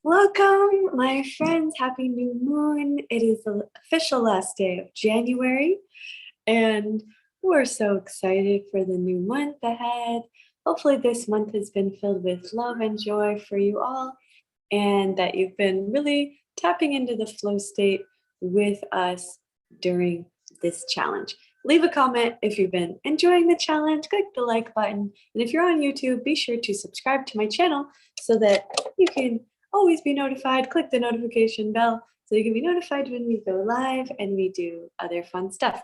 Welcome, my friends. Happy new moon. It is the official last day of January, and we're so excited for the new month ahead. Hopefully, this month has been filled with love and joy for you all, and that you've been really tapping into the flow state with us during this challenge. Leave a comment if you've been enjoying the challenge, click the like button, and if you're on YouTube, be sure to subscribe to my channel so that you can always be notified. Click the notification bell so you can be notified when we go live and we do other fun stuff.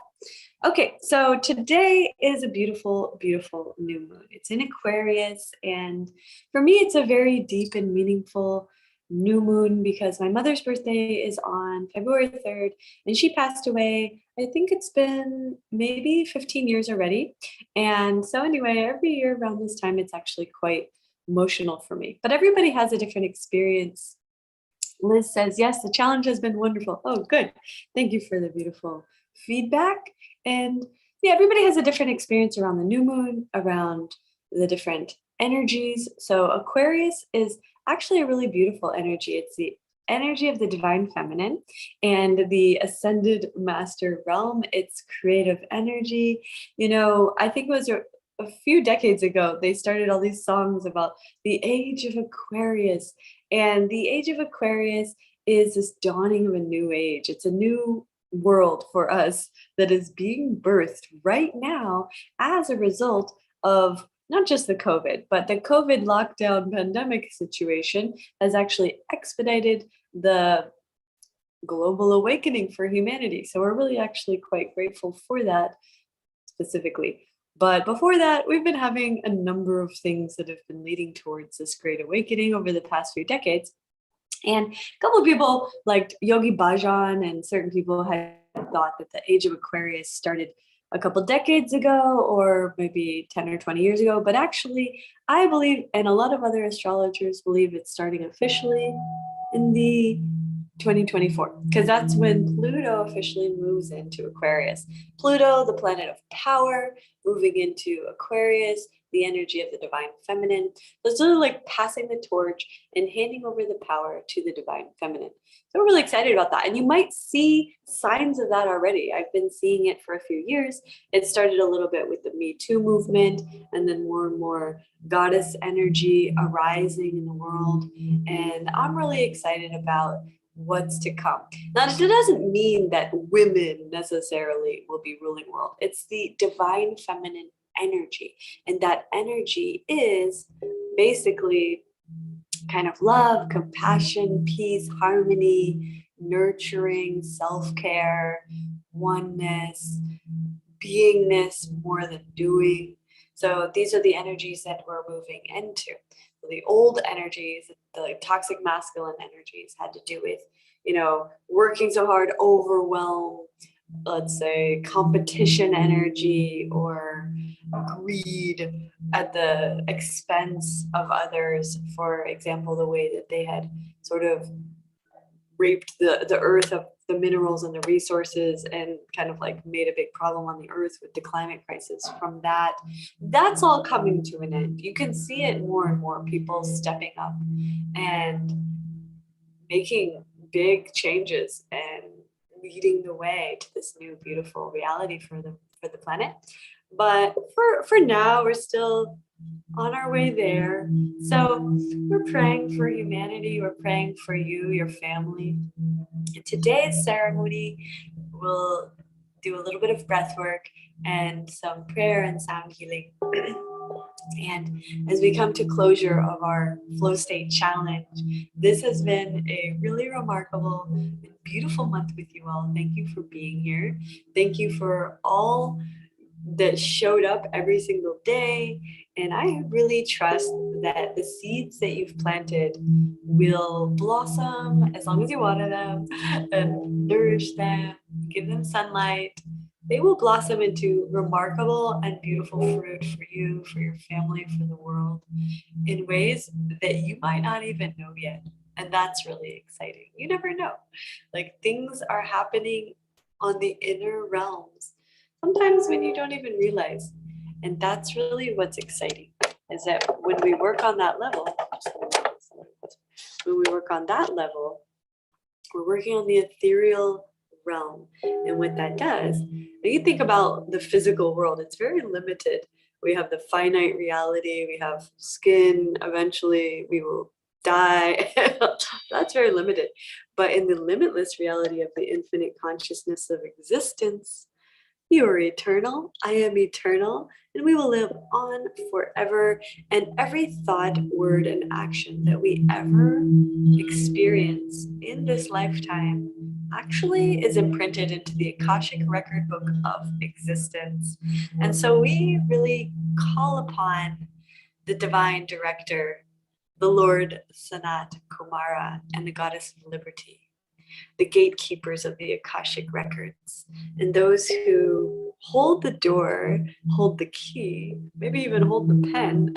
Okay, so today is a beautiful, beautiful new moon. It's in Aquarius, and for me, it's a very deep and meaningful new moon because my mother's birthday is on February 3rd, and she passed away. I think it's been maybe 15 years already. And so, anyway, every year around this time, it's actually quite emotional for me. But everybody has a different experience. Liz says, yes, the challenge has been wonderful. Oh, good. Thank you for the beautiful feedback. And yeah, everybody has a different experience around the new moon, around the different energies. So Aquarius is actually a really beautiful energy. It's the energy of the divine feminine and the ascended master realm. It's creative energy. I think it was a few decades ago, they started all these songs about the age of Aquarius. And the age of Aquarius is this dawning of a new age. It's a new world for us that is being birthed right now as a result of not just the COVID, but the COVID lockdown pandemic situation has actually expedited the global awakening for humanity. So we're really actually quite grateful for that specifically. But before that, we've been having a number of things that have been leading towards this great awakening over the past few decades. And a couple of people like Yogi Bhajan and certain people had thought that the age of Aquarius started a couple decades ago or maybe 10 or 20 years ago. But actually, I believe, and a lot of other astrologers believe it's starting officially in the 2024, because that's when Pluto officially moves into Aquarius. Pluto, the planet of power, moving into Aquarius, the energy of the divine feminine. So it's sort of like passing the torch and handing over the power to the divine feminine. So we're really excited about that. And you might see signs of that already. I've been seeing it for a few years. It started a little bit with the Me Too movement, and then more and more goddess energy arising in the world. And I'm really excited about what's to come. Now, it doesn't mean that women necessarily will be ruling the world. It's the divine feminine energy. And that energy is basically kind of love, compassion, peace, harmony, nurturing, self-care, oneness, beingness more than doing. So these are the energies that we're moving into. The old energies, the toxic masculine energies, had to do with, working so hard, overwhelm, let's say competition energy or greed at the expense of others. For example, the way that they had sort of raped the earth of the minerals and the resources and kind of like made a big problem on the earth with the climate crisis from that. That's all coming to an end. You can see it more and more, people stepping up and making big changes and leading the way to this new beautiful reality for the planet. But for now, we're still on our way there. So we're praying for humanity. We're praying for you, your family. Today's ceremony will do a little bit of breath work and some prayer and sound healing. And as we come to closure of our flow state challenge, this has been a really remarkable and beautiful month with you all. Thank you for being here. Thank you for all that showed up every single day. And I really trust that the seeds that you've planted will blossom as long as you water them and nourish them, give them sunlight. They will blossom into remarkable and beautiful fruit for you, for your family, for the world in ways that you might not even know yet. And that's really exciting. You never know. Like things are happening on the inner realms sometimes when you don't even realize. And that's really what's exciting, is that when we work on that level, when we work on that level, we're working on the ethereal realm. And what that does, when you think about the physical world, it's very limited. We have the finite reality, we have skin, eventually we will die. That's very limited. But in the limitless reality of the infinite consciousness of existence, you are eternal, I am eternal, and we will live on forever. And every thought, word, and action that we ever experience in this lifetime actually is imprinted into the Akashic record book of existence. And so we really call upon the divine director, the Lord Sanat Kumara, and the goddess of liberty, the gatekeepers of the Akashic records, and those who hold the door, hold the key, maybe even hold the pen,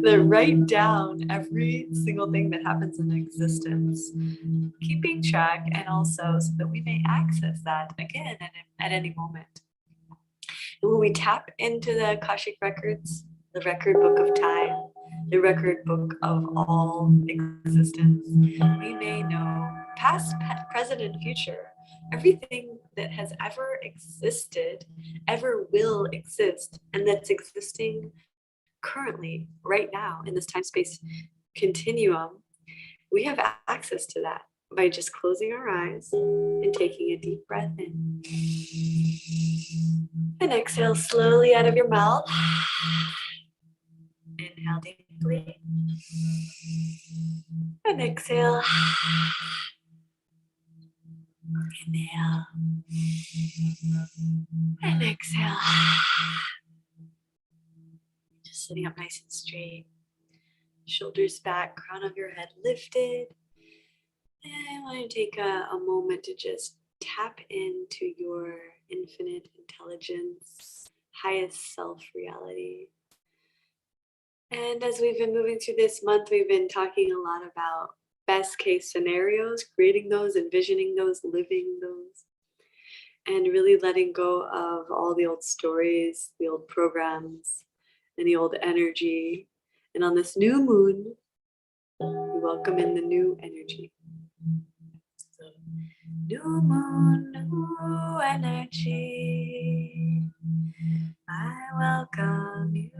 that write down every single thing that happens in existence, keeping track, and also so that we may access that again at any moment. And when we tap into the Akashic records, the record book of time, the record book of all existence, we may know past, present, and future, everything that has ever existed, ever will exist, and that's existing currently, right now, in this time-space continuum. We have access to that by just closing our eyes and taking a deep breath in. And exhale slowly out of your mouth. Inhale deeply. And exhale. Inhale. And exhale. Just sitting up nice and straight. Shoulders back, crown of your head lifted. And I want to take a moment to just tap into your infinite intelligence, highest self reality. And as we've been moving through this month, we've been talking a lot about best case scenarios, creating those, envisioning those, living those, and really letting go of all the old stories, the old programs, and the old energy. And on this new moon, we welcome in the new energy. So, new moon, new energy. I welcome you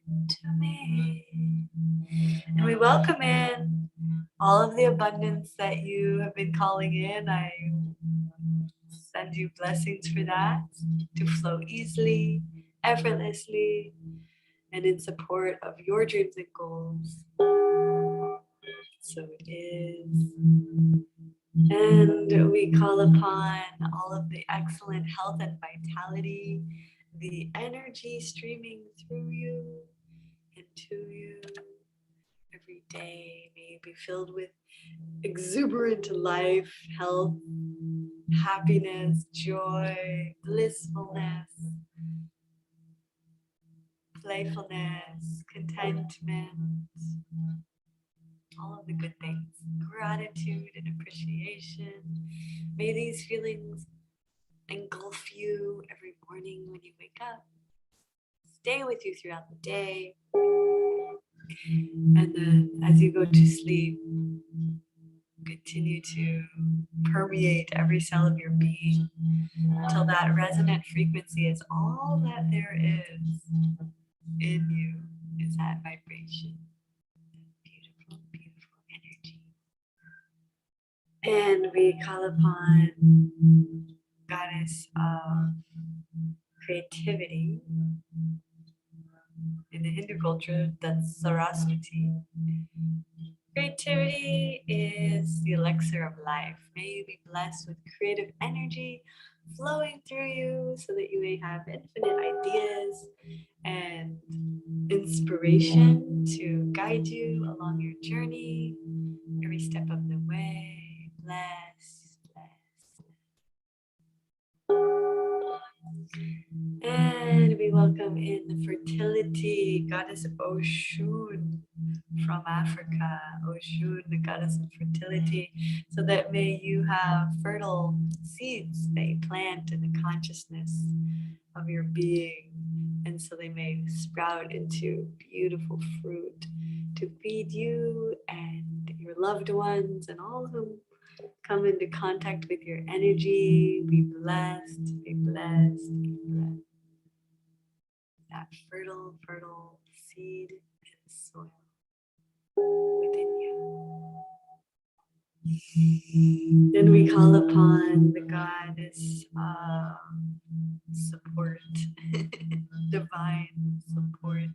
into me. And we welcome in all of the abundance that you have been calling in. I send you blessings for that to flow easily, effortlessly, and in support of your dreams and goals. So it is. And we call upon all of the excellent health and vitality, the energy streaming through you and to you every day. May you be filled with exuberant life, health, happiness, joy, blissfulness, playfulness, contentment, all of the good things, gratitude and appreciation. May these feelings engulf you every morning when you wake up, stay with you throughout the day, and then as you go to sleep, continue to permeate every cell of your being until that resonant frequency is all that there is in you, is that vibration. Beautiful, beautiful energy. And we call upon goddess of creativity. In the Hindu culture, that's Saraswati. Creativity is the elixir of life. May you be blessed with creative energy flowing through you so that you may have infinite ideas and inspiration to guide you along your journey, every step of the way. Bless, bless. And we welcome in the fertility goddess Oshun from Africa. Oshun, the goddess of fertility, so that may you have fertile seeds that you plant in the consciousness of your being, and so they may sprout into beautiful fruit to feed you and your loved ones and all who come into contact with your energy. Be blessed, be blessed, be blessed. That fertile, fertile seed and soil within you. Then we call upon the goddess support, divine support.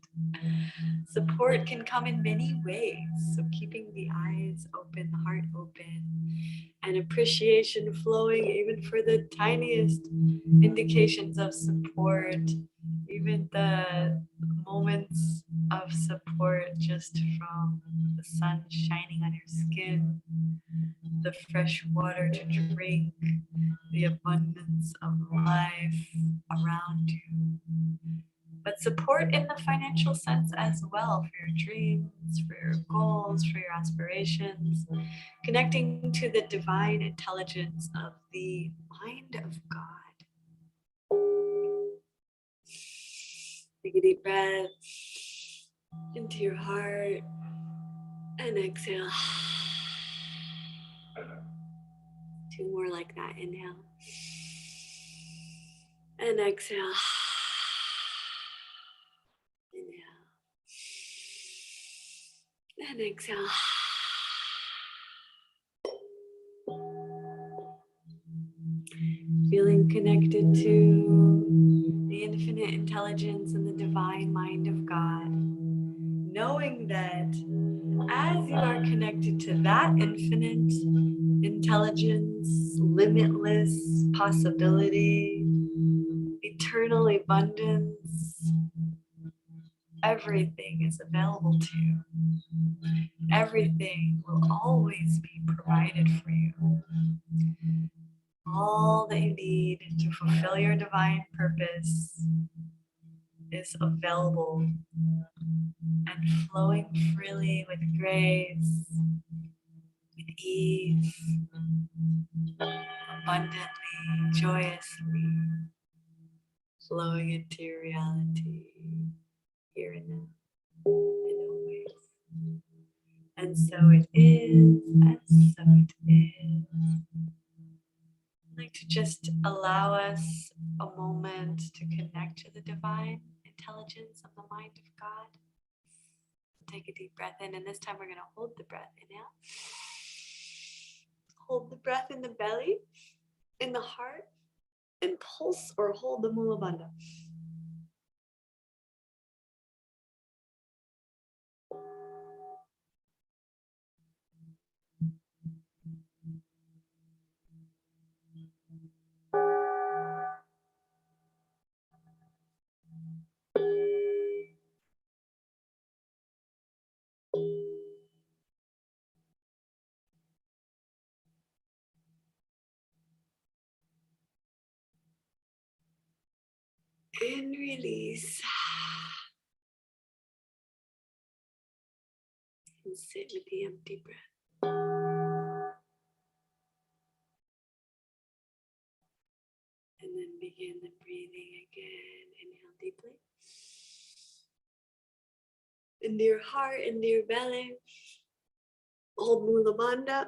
Support can come in many ways. So keeping the eyes open, the heart open, and appreciation flowing even for the tiniest indications of support, even the moments of support just from the sun shining on your skin, the fresh water to drink, the abundance of life around you. But support in the financial sense as well, for your dreams, for your goals, for your aspirations, connecting to the divine intelligence of the mind of God. Take a deep breath into your heart and exhale. Two more like that. Inhale and exhale. Inhale and exhale. Feeling connected to the infinite intelligence and the divine mind of God. Knowing that as you are connected to that infinite intelligence, limitless possibility, eternal abundance, everything is available to you. Everything will always be provided for you. All that you need to fulfill your divine purpose is available and flowing freely with grace, with ease, abundantly, joyously, flowing into your reality here and now, and always. And so it is, and so it is. I'd like to just allow us a moment to connect to the divine intelligence of the mind of God. Take a deep breath in, and this time we're going to hold the breath. Inhale. Hold the breath in the belly, in the heart, and pulse or hold the Mula Bandha. And release. And sit with the empty breath. And then begin the breathing again. Inhale deeply. Into your heart, into your belly. Hold Mula Bandha.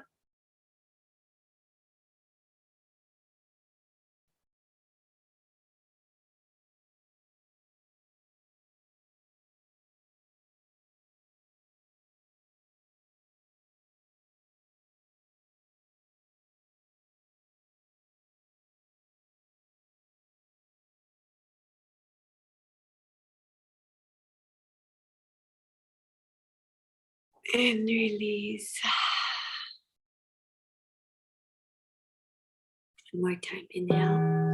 And release. One more time. Inhale.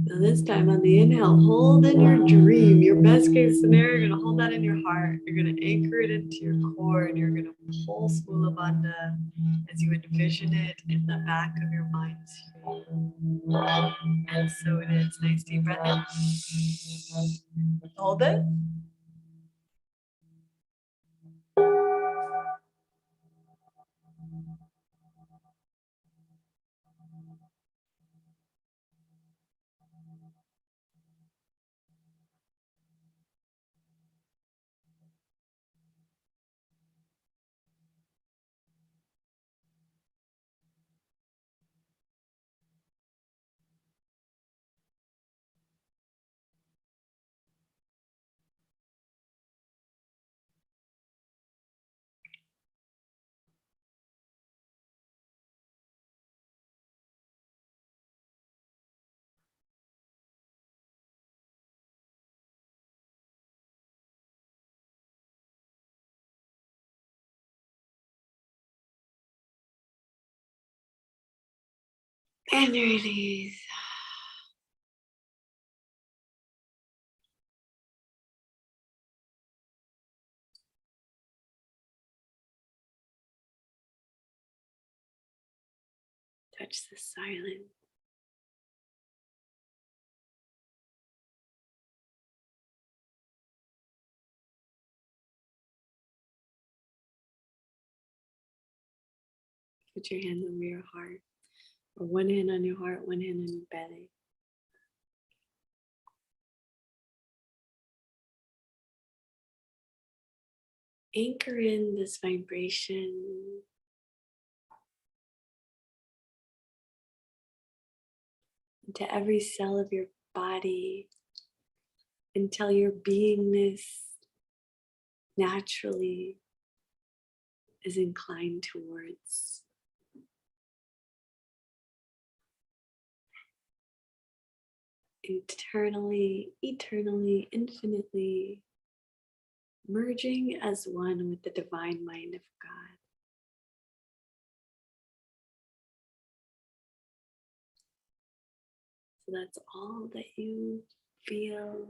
Now this time on the inhale, hold in your dream, your best case scenario. You're going to hold that in your heart. You're going to anchor it into your core, and you're going to pulse Mula Bandha as you envision it in the back of your mind. And so it is. Nice deep breath in. Hold it. And release. Touch the silence. Put your hand over your heart, or one hand on your heart, one hand on your belly. Anchor in this vibration into every cell of your body until your beingness naturally is inclined towards. Internally, eternally, infinitely merging as one with the divine mind of God. So that's all that you feel,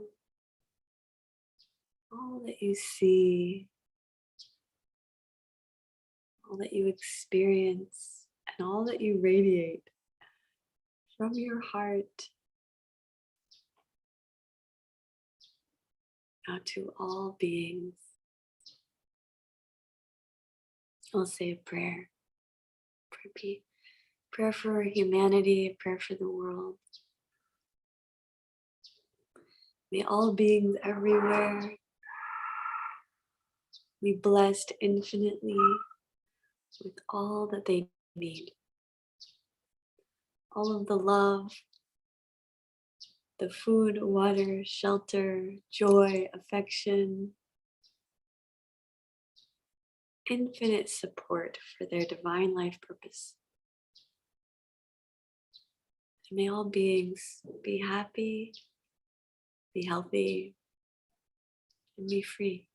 all that you see, all that you experience, and all that you radiate from your heart out to all beings. I'll say a prayer. Prayer for humanity, a prayer for the world. May all beings everywhere be blessed infinitely with all that they need. All of the love, the food, water, shelter, joy, affection, infinite support for their divine life purpose. And may all beings be happy, be healthy, and be free.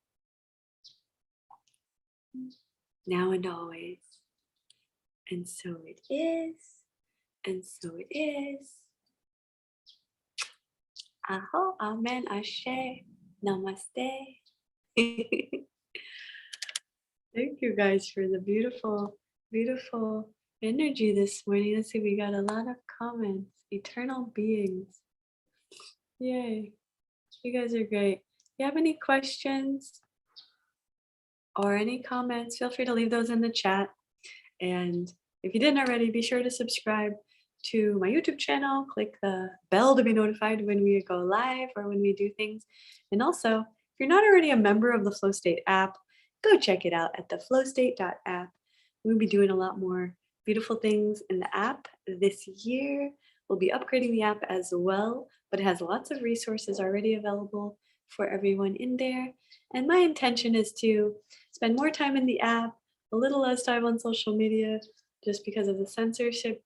Now and always. And so it is, and so it is. Aho, amen, ashe, namaste. Thank you guys for the beautiful, beautiful energy this morning. Let's see, we got a lot of comments. Eternal beings. Yay. You guys are great. If you have any questions or any comments, feel free to leave those in the chat. And if you didn't already, be sure to subscribe to my YouTube channel. Click the bell to be notified when we go live or when we do things. And also, if you're not already a member of the Flow State app, go check it out at the flowstate.app. We'll be doing a lot more beautiful things in the app this year. We'll be upgrading the app as well, but it has lots of resources already available for everyone in there. And my intention is to spend more time in the app, a little less time on social media, just because of the censorship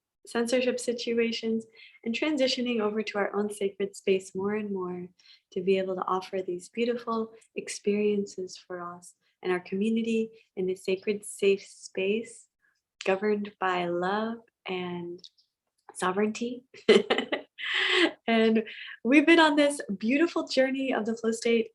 situations, and transitioning over to our own sacred space more and more to be able to offer these beautiful experiences for us and our community in a sacred, safe space governed by love and sovereignty. And we've been on this beautiful journey of the Flow State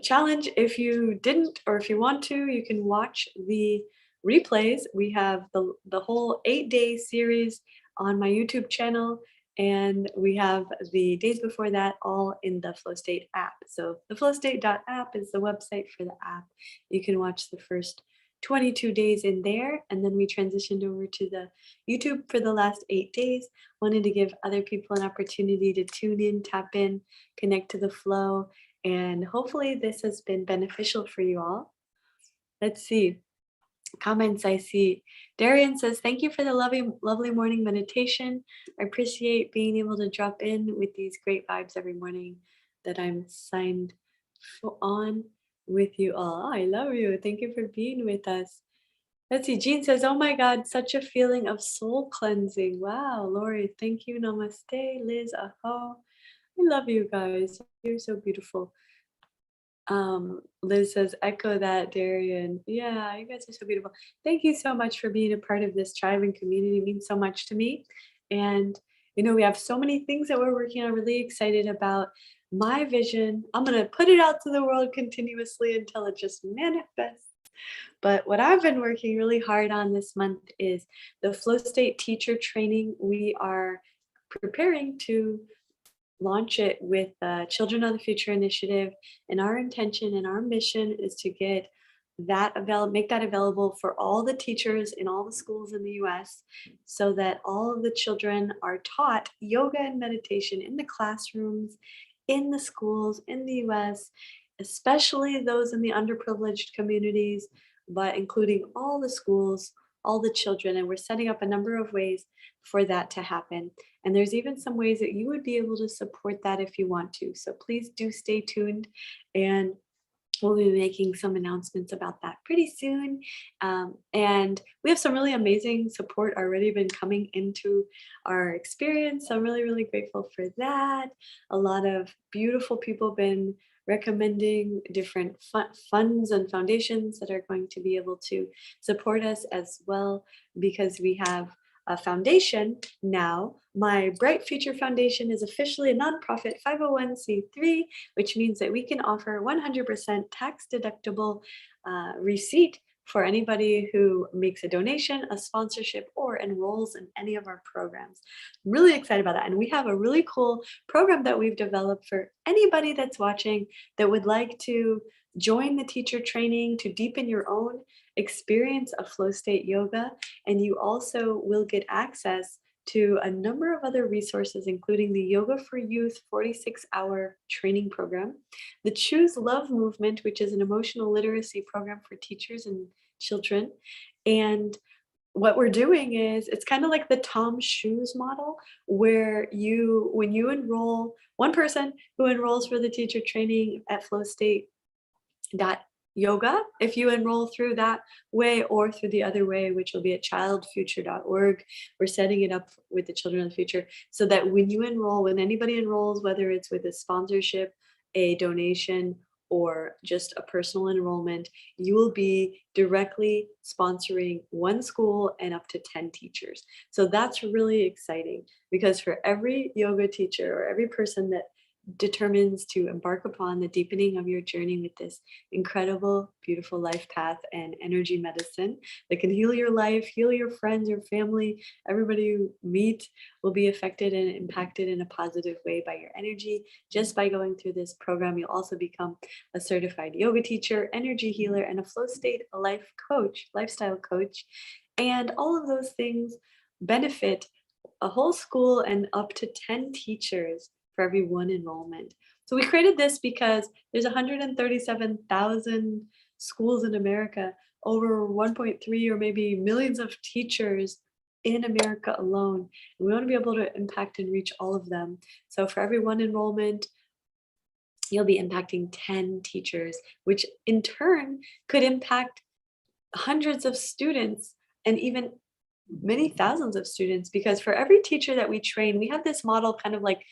challenge. If you didn't, or if you want to, you can watch the replays. We have the whole 8-day series on my YouTube channel, and we have the days before that all in the Flow State app. So the flowstate.app is the website for the app. You can watch the first 22 days in there, and then we transitioned over to the YouTube for the last 8 days. Wanted to give other people an opportunity to tune in, tap in, connect to the flow, and hopefully this has been beneficial for you all. Let's see. Comments I see. Darian says, thank you for the lovely morning meditation. I appreciate being able to drop in with these great vibes every morning that I'm signed on with you all. Oh, I love you. Thank you for being with us. Let's see. Jean says, oh my God, such a feeling of soul cleansing. Wow, Lori, thank you. Namaste. Liz, aho. I love you guys. You're so beautiful. Liz says, echo that, Darian. Yeah, you guys are so beautiful. Thank you so much for being a part of this tribe and community. It means so much to me. And, we have so many things that we're working on, really excited about. My vision, I'm going to put it out to the world continuously until it just manifests. But what I've been working really hard on this month is the flow state teacher training. We are preparing to launch it with Children of the Future initiative, and our intention and our mission is to get that make that available for all the teachers in all the schools in the US, so that all of the children are taught yoga and meditation in the classrooms, in the schools in the US, especially those in the underprivileged communities, but including all the schools, all the children. And we're setting up a number of ways for that to happen. And there's even some ways that you would be able to support that if you want to. So please do stay tuned, and we'll be making some announcements about that pretty soon. And we have some really amazing support already been coming into our experience. So I'm really, really grateful for that. A lot of beautiful people been recommending different funds and foundations that are going to be able to support us as well, because we have a foundation now. My Bright Future Foundation is officially a nonprofit 501c3, which means that we can offer 100% tax deductible receipt for anybody who makes a donation, a sponsorship, or enrolls in any of our programs. I'm really excited about that. And we have a really cool program that we've developed for anybody that's watching that would like to join the teacher training to deepen your own experience of flow state yoga. And you also will get access to a number of other resources, including the Yoga for Youth 46-hour training program, the Choose Love movement, which is an emotional literacy program for teachers and children. And what we're doing is, it's kind of like the Tom Shoes model, where when you enroll, one person who enrolls for the teacher training at Flow State yoga, if you enroll through that way, or through the other way, which will be at childfuture.org. We're setting it up with the Children of the Future, so that when anybody enrolls, whether it's with a sponsorship, a donation, or just a personal enrollment, you will be directly sponsoring one school and up to 10 teachers. So that's really exciting, because for every yoga teacher or every person that determines to embark upon the deepening of your journey with this incredible, beautiful life path and energy medicine that can heal your life, heal your friends, your family, everybody you meet will be affected and impacted in a positive way by your energy. Just by going through this program, you'll also become a certified yoga teacher, energy healer, and a flow state life coach, lifestyle coach. And all of those things benefit a whole school and up to 10 teachers for every one enrollment. So we created this because there's 137,000 schools in America, over 1.3 or maybe millions of teachers in America alone. And we want to be able to impact and reach all of them. So for every one enrollment, you'll be impacting 10 teachers, which in turn could impact hundreds of students and even many thousands of students. Because for every teacher that we train, we have this model kind of like,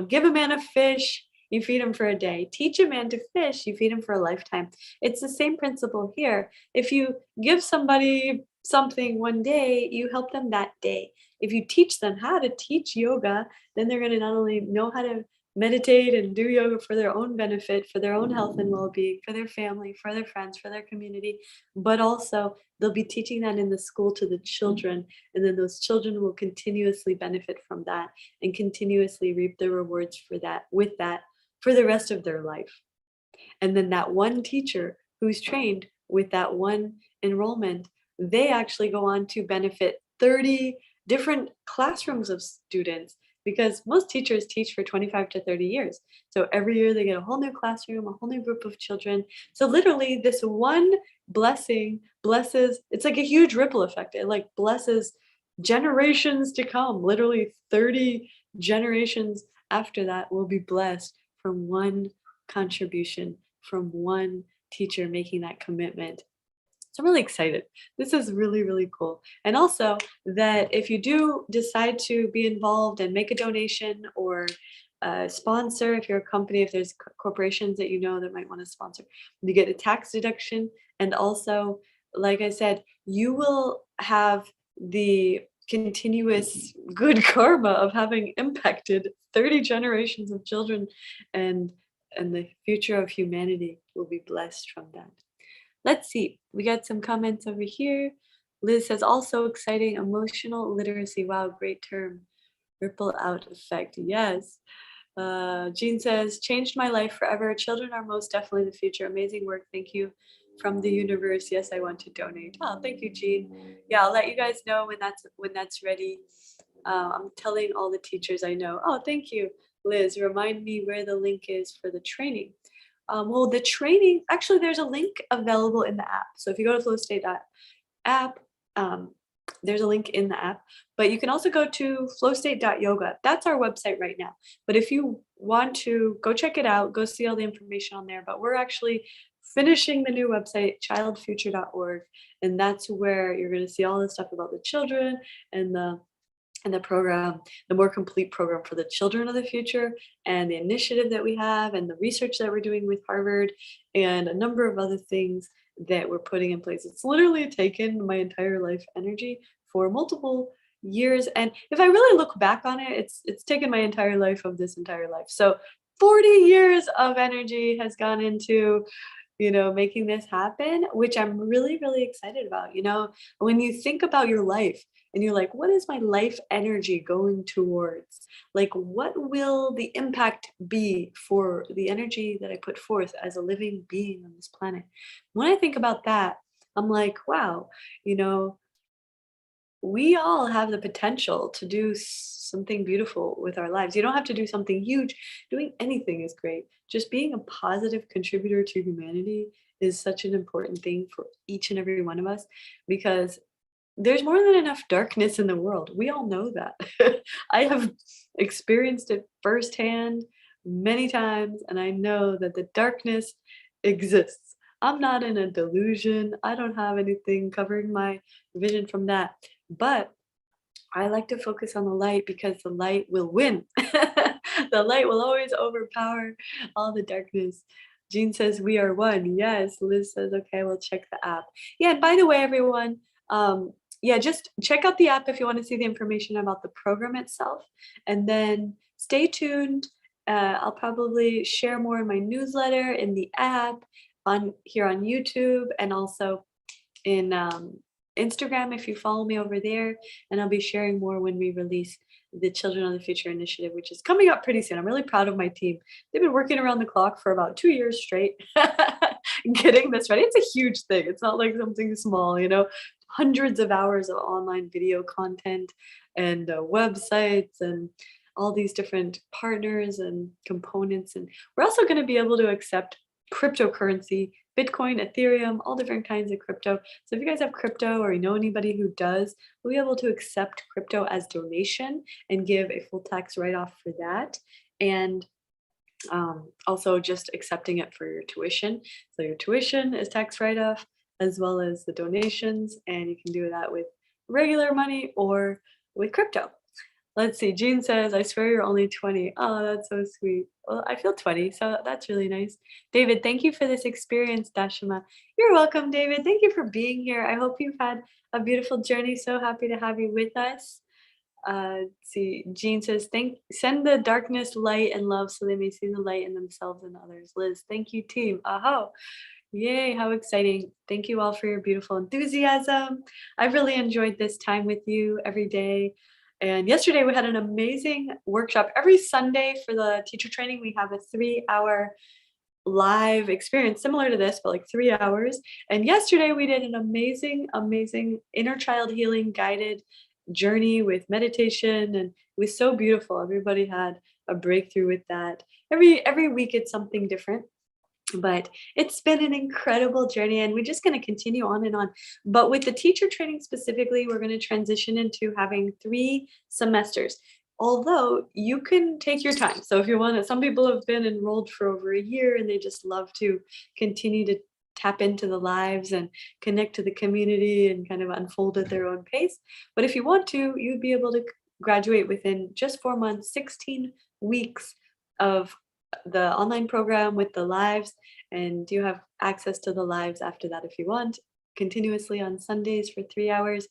give a man a fish, you feed him for a day. Teach a man to fish, you feed him for a lifetime. It's the same principle here. If you give somebody something one day, you help them that day. If you teach them how to teach yoga, then they're going to not only know how to meditate and do yoga for their own benefit, for their own health and well-being, for their family, for their friends, for their community, but also they'll be teaching that in the school to the children, and then those children will continuously benefit from that and continuously reap the rewards for that for the rest of their life. And then that one teacher who's trained with that one enrollment, they actually go on to benefit 30 different classrooms of students, because most teachers teach for 25 to 30 years. So every year they get a whole new classroom, a whole new group of children. So literally this one blessing blesses, it's like a huge ripple effect. It like blesses generations to come. Literally 30 generations after that will be blessed from one contribution, from one teacher making that commitment. So I'm really excited. This is really, really cool. And also that if you do decide to be involved and make a donation or sponsor, if you're a company, if there's corporations that you know that might want to sponsor, you get a tax deduction. And also, like I said, you will have the continuous good karma of having impacted 30 generations of children, and the future of humanity will be blessed from that. Let's see. We got some comments over here. Liz says, also exciting emotional literacy. Wow, great term. Ripple out effect. Yes. Jean says, changed my life forever. Children are most definitely the future. Amazing work. Thank you from the universe. Yes, I want to donate. Oh, thank you, Jean. Yeah, I'll let you guys know when that's ready. I'm telling all the teachers I know. Oh, thank you, Liz. Remind me where the link is for the training. Well, the training, actually, there's a link available in the app. So if you go to flowstate.app, there's a link in the app, but you can also go to flowstate.yoga. That's our website right now. But if you want to go check it out, go see all the information on there. But we're actually finishing the new website, childfuture.org, and that's where you're going to see all the stuff about the children and the program, the more complete program for the children of the future, and the initiative that we have, and the research that we're doing with Harvard, and a number of other things that we're putting in place. It's literally taken my entire life energy for multiple years. And if I really look back on it, it's taken my entire life of this entire life. So 40 years of energy has gone into making this happen, which I'm really, really excited about. When you think about your life and you're like, what is my life energy going towards? Like, what will the impact be for the energy that I put forth as a living being on this planet? When I think about that, I'm like, wow, we all have the potential to do something beautiful with our lives. You don't have to do something huge. Doing anything is great. Just being a positive contributor to humanity is such an important thing for each and every one of us, because there's more than enough darkness in the world. We all know that. I have experienced it firsthand many times, and I know that the darkness exists. I'm not in a delusion. I don't have anything covering my vision from that. But I like to focus on the light, because the light will win. The light will always overpower all the darkness. Jean says we are one. Yes. Liz says, okay, we'll check the app. Yeah, and by the way, everyone, yeah, just check out the app if you want to see the information about the program itself. And then stay tuned. I'll probably share more in my newsletter, in the app, on here on YouTube, and also in Instagram if you follow me over there. And I'll be sharing more when we release the Children of the Future initiative, which is coming up pretty soon. I'm really proud of my team. They've been working around the clock for about 2 years straight getting this ready. It's a huge thing. It's not like something small, hundreds of hours of online video content, and websites, and all these different partners and components. And we're also going to be able to accept cryptocurrency, Bitcoin, Ethereum, all different kinds of crypto. So if you guys have crypto, or you know anybody who does, we'll be able to accept crypto as donation and give a full tax write-off for that. And also just accepting it for your tuition. So your tuition is tax write-off, as well as the donations, and you can do that with regular money or with crypto. Let's see. Jean says, I swear you're only 20. Oh, that's so sweet. Well, I feel 20, so that's really nice. David, thank you for this experience, Dashama. You're welcome, David. Thank you for being here. I hope you've had a beautiful journey. So happy to have you with us. Let's see. Jean says, send the darkness light and love, so they may see the light in themselves and others. Liz, thank you, team. Aho. Yay, how exciting. Thank you all for your beautiful enthusiasm. I've really enjoyed this time with you every day. And yesterday we had an amazing workshop. Every Sunday for the teacher training, we have a 3-hour live experience similar to this, but like 3 hours. And yesterday we did an amazing, amazing inner child healing guided journey with meditation, and it was so beautiful. Everybody had a breakthrough with that. Every week it's something different. But it's been an incredible journey, and we're just going to continue on and on. But with the teacher training specifically, we're going to transition into having 3 semesters. Although you can take your time. So if you want to, some people have been enrolled for over a year and they just love to continue to tap into the lives and connect to the community and kind of unfold at their own pace. But if you want to, you'd be able to graduate within just 4 months, 16 weeks of the online program with the lives, and you have access to the lives after that if you want, continuously on Sundays for 3 hours.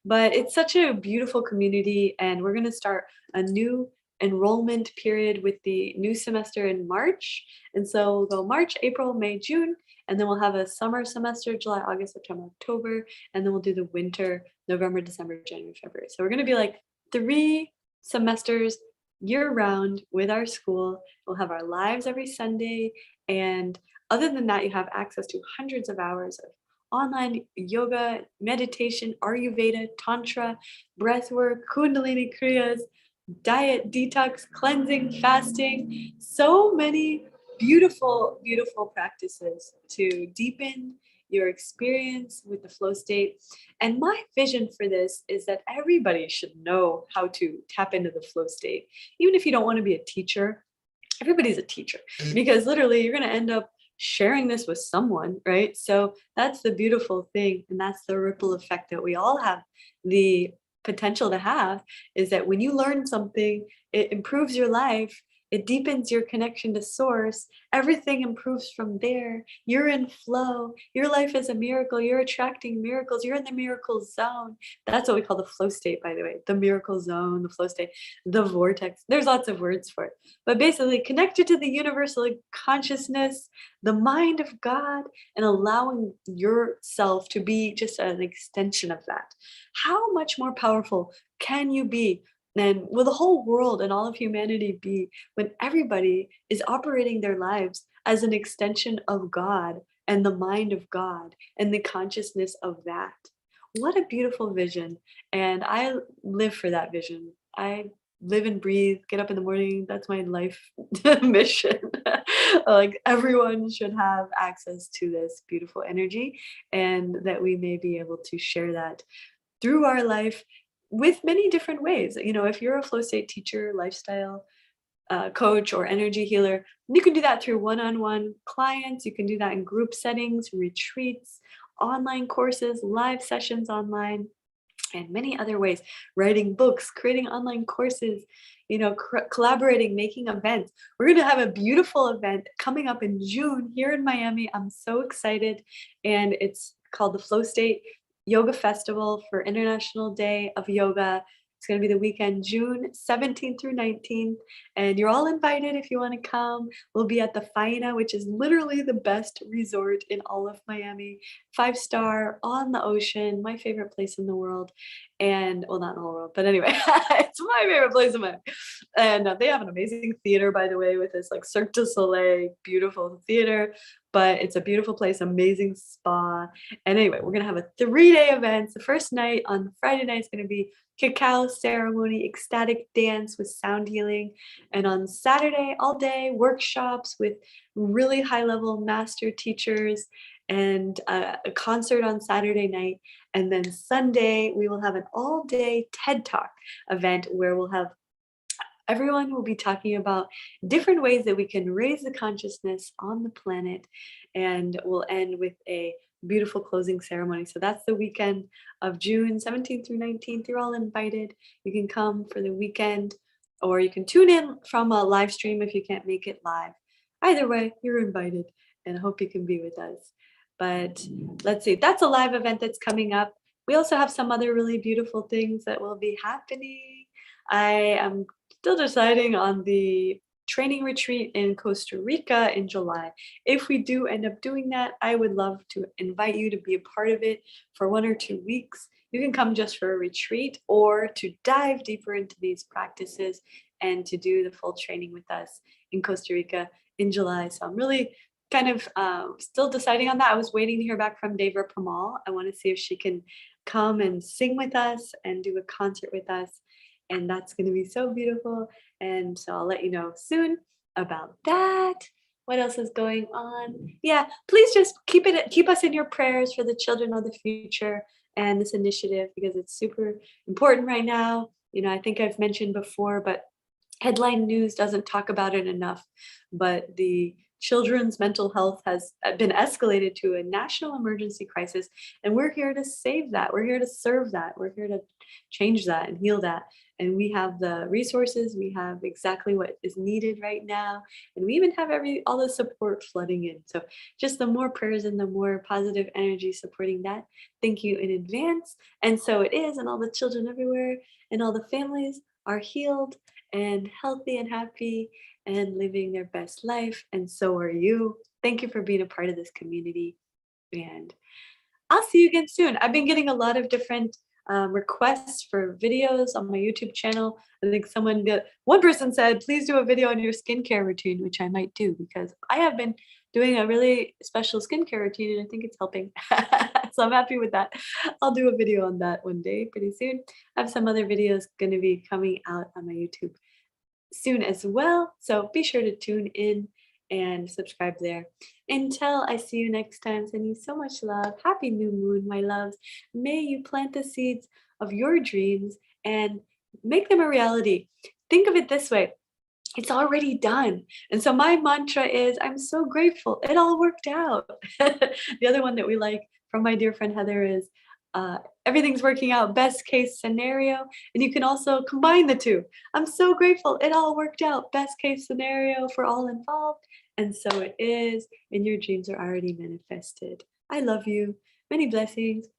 But it's such a beautiful community, and we're going to start a new enrollment period with the new semester in March. And so we'll go March, April, May, June, and then we'll have a summer semester, July, August, September, October, and then we'll do the winter, November, December, January, February. So we're going to be like 3 semesters year round with our school. We'll have our lives every Sunday. And other than that, you have access to hundreds of hours of online yoga, meditation, Ayurveda, Tantra, breathwork, Kundalini Kriyas, diet, detox, cleansing, fasting. So many beautiful, beautiful practices to deepen your experience with the flow state. And my vision for this is that everybody should know how to tap into the flow state. Even if you don't want to be a teacher, everybody's a teacher, because literally you're going to end up sharing this with someone, right? So that's the beautiful thing. And that's the ripple effect that we all have the potential to have, is that when you learn something, it improves your life. It deepens your connection to source. Everything improves from there. You're in flow. Your life is a miracle. You're attracting miracles. You're in the miracle zone. That's what we call the flow state, by the way. The miracle zone, the flow state, the vortex. There's lots of words for it. But basically, connected to the universal consciousness, the mind of God, and allowing yourself to be just an extension of that. How much more powerful can you be? And will the whole world and all of humanity be when everybody is operating their lives as an extension of God and the mind of God and the consciousness of that? What a beautiful vision. And I live for that vision. I live and breathe, get up in the morning. That's my life mission. Like, everyone should have access to this beautiful energy, and that we may be able to share that through our life with many different ways. You know, if you're a flow state teacher, lifestyle coach, or energy healer, you can do that through one-on-one clients. You can do that in group settings, retreats, online courses, live sessions online, and many other ways. Writing books, creating online courses, you know, collaborating, making events. We're going to have a beautiful event coming up in June here in Miami. I'm so excited. And it's called the Flow State Yoga Festival for International Day of Yoga. It's going to be the weekend, June 17th through 19th. And you're all invited if you want to come. We'll be at the Faina, which is literally the best resort in all of Miami. 5-star, on the ocean, my favorite place in the world. And, well, not in the whole world, but anyway, it's my favorite place in Miami. And they have an amazing theater, by the way, with this like Cirque du Soleil, beautiful theater. But it's a beautiful place, amazing spa. And anyway, we're going to have a 3-day event. The first night, on Friday night, is going to be cacao ceremony, ecstatic dance with sound healing. And on Saturday, all day, workshops with really high level master teachers, and a concert on Saturday night. And then Sunday, we will have an all day TED Talk event where we'll have everyone will be talking about different ways that we can raise the consciousness on the planet. And we'll end with a beautiful closing ceremony. So that's the weekend of June 17th through 19th. You're all invited. You can come for the weekend, or you can tune in from a live stream if you can't make it live. Either way, you're invited, and I hope you can be with us. But let's see, that's a live event that's coming up. We also have some other really beautiful things that will be happening. I am still deciding on the training retreat in Costa Rica in July. If we do end up doing that, I would love to invite you to be a part of it for 1 or 2 weeks. You can come just for a retreat, or to dive deeper into these practices and to do the full training with us in Costa Rica in July. So I'm really kind of still deciding on that. I was waiting to hear back from Deva Pramal. I want to see if she can come and sing with us and do a concert with us. And that's going to be so beautiful. And so I'll let you know soon about that. What else is going on? Yeah, please just keep us in your prayers for the children of the future and this initiative, because it's super important right now. You know, I think I've mentioned before, but headline news doesn't talk about it enough. But the children's mental health has been escalated to a national emergency crisis, and we're here to save that. We're here to serve that. We're here to change that and heal that. And we have the resources, we have exactly what is needed right now, and we even have all the support flooding in. So just the more prayers and the more positive energy supporting that, thank you in advance. And so it is, and all the children everywhere and all the families are healed and healthy and happy and living their best life. And so are you. Thank you for being a part of this community. And I'll see you again soon. I've been getting a lot of different requests for videos on my YouTube channel. I think one person said, please do a video on your skincare routine, which I might do because I have been doing a really special skincare routine and I think it's helping. So I'm happy with that. I'll do a video on that one day pretty soon. I have some other videos going to be coming out on my YouTube soon as well. So be sure to tune in and subscribe there. Until I see you next time, sending you so much love. Happy new moon, my loves. May you plant the seeds of your dreams and make them a reality. Think of it this way. It's already done. And so my mantra is, I'm so grateful. It all worked out. The other one that we like from my dear friend Heather is, everything's working out, best case scenario. And you can also combine the two. I'm so grateful. It all worked out, best case scenario for all involved. And so it is, and your dreams are already manifested. I love you. Many blessings.